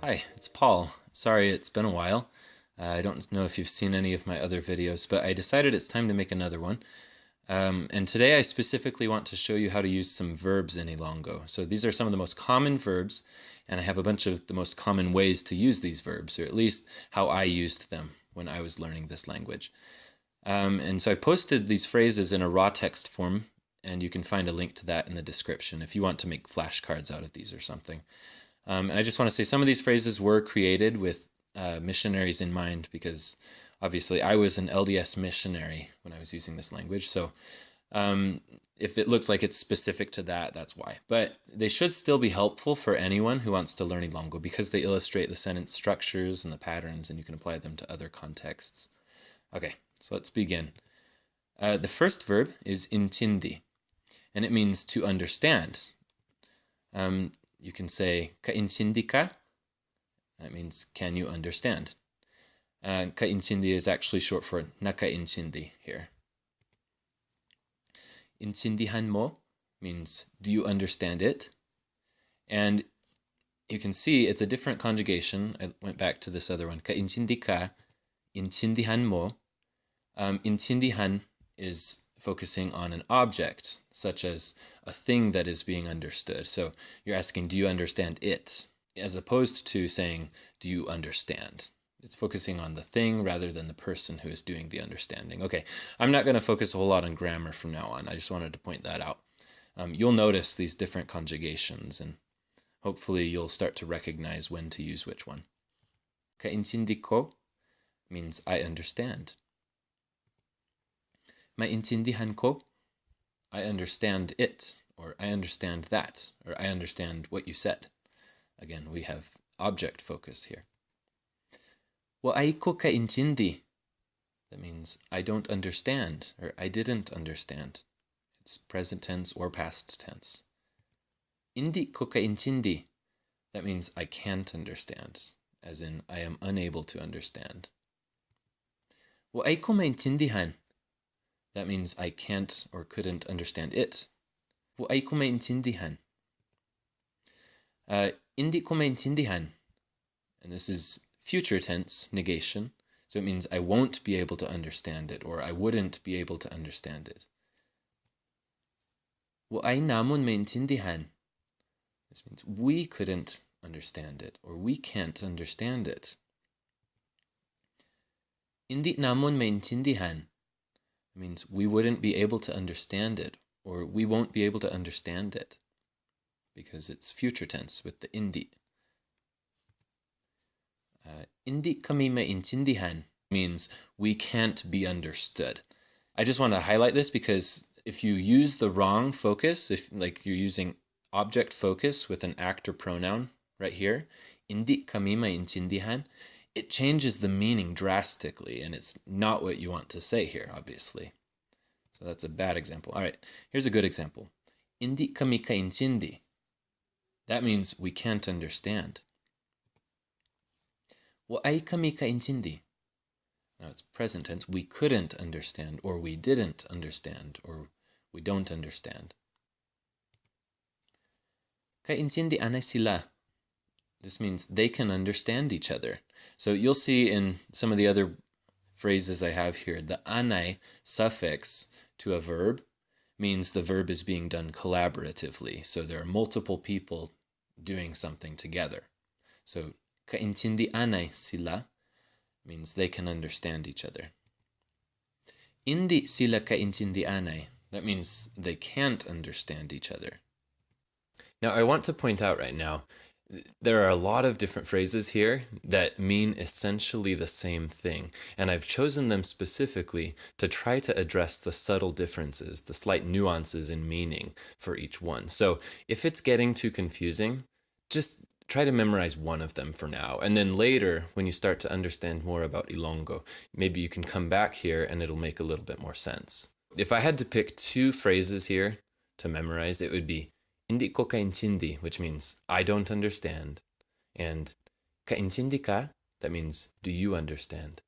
Hi, it's Paul. Sorry it's been a while. I don't know if you've seen any of my other videos, but I decided it's time to make another one. And today I specifically want to show you how to use some verbs in Ilonggo. So these are some of the most common verbs, and I have a bunch of the most common ways to use these verbs, or at least how I used them when I was learning this language. And so I posted these phrases in a raw text form, and you can find a link to that in the description if you want to make flashcards out of these or something. And I just want to say some of these phrases were created with missionaries in mind, because obviously I was an LDS missionary when I was using this language. So if it looks like it's specific to that, that's why. But they should still be helpful for anyone who wants to learn Ilonggo, because they illustrate the sentence structures and the patterns, and you can apply them to other contexts. Okay, so let's begin. The first verb is intindi, and it means to understand. You can say kaintindi ka. That means can you understand. Kaintindi is actually short for nakaintindi here. Intindihan mo means do you understand it? And you can see it's a different conjugation. I went back to this other one. Kaintindi ka, intindihan mo. Intindihan is focusing on an object, such as a thing that is being understood. So you're asking, do you understand it? As opposed to saying, do you understand? It's focusing on the thing rather than the person who is doing the understanding. Okay, I'm not going to focus a whole lot on grammar from now on. I just wanted to point that out. You'll notice these different conjugations, and hopefully you'll start to recognize when to use which one. Kaintindi ko means I understand. Maintindihan ko, I understand it, or I understand that, or I understand what you said. Again, we have object focus here. Wa'ai ko kaintindi, that means I don't understand, or I didn't understand. It's present tense or past tense. Indi ko kaintindi, that means I can't understand, as in I am unable to understand. Wa'ai ko maintindihan, that means I can't or couldn't understand it. Wa'ai ko maintindihan. Hindi ko maintindihan. And this is future tense negation. So it means I won't be able to understand it, or I wouldn't be able to understand it. Wa'ai namon maintindihan. This means we couldn't understand it, or we can't understand it. Hindi namon maintindihan. It means we wouldn't be able to understand it, or we won't be able to understand it, because it's future tense with the indi. Indi kami maintindihan means we can't be understood. I just want to highlight this because if you use the wrong focus, if like you're using object focus with an act or pronoun right here, indi kami maintindihan, it changes the meaning drastically, and it's not what you want to say here, obviously. So that's a bad example. All right, here's a good example. Indi kami kaintindi. That means we can't understand. Wa'ai kami kaintindi. Now it's present tense. We couldn't understand, or we didn't understand, or we don't understand. Kaintindi anay sila. This means they can understand each other. So you'll see in some of the other phrases I have here, the anay suffix to a verb means the verb is being done collaboratively. So there are multiple people doing something together. So kaintindi anay sila means they can understand each other. Indi sila kaintindi anay. That means they can't understand each other. Now I want to point out right now, there are a lot of different phrases here that mean essentially the same thing, and I've chosen them specifically to try to address the subtle differences, the slight nuances in meaning for each one. So if it's getting too confusing, just try to memorize one of them for now, and then later, when you start to understand more about Ilonggo, maybe you can come back here and it'll make a little bit more sense. If I had to pick two phrases here to memorize, it would be Hindi ko kaintindi, which means I don't understand, and kaintindi ka, that means do you understand?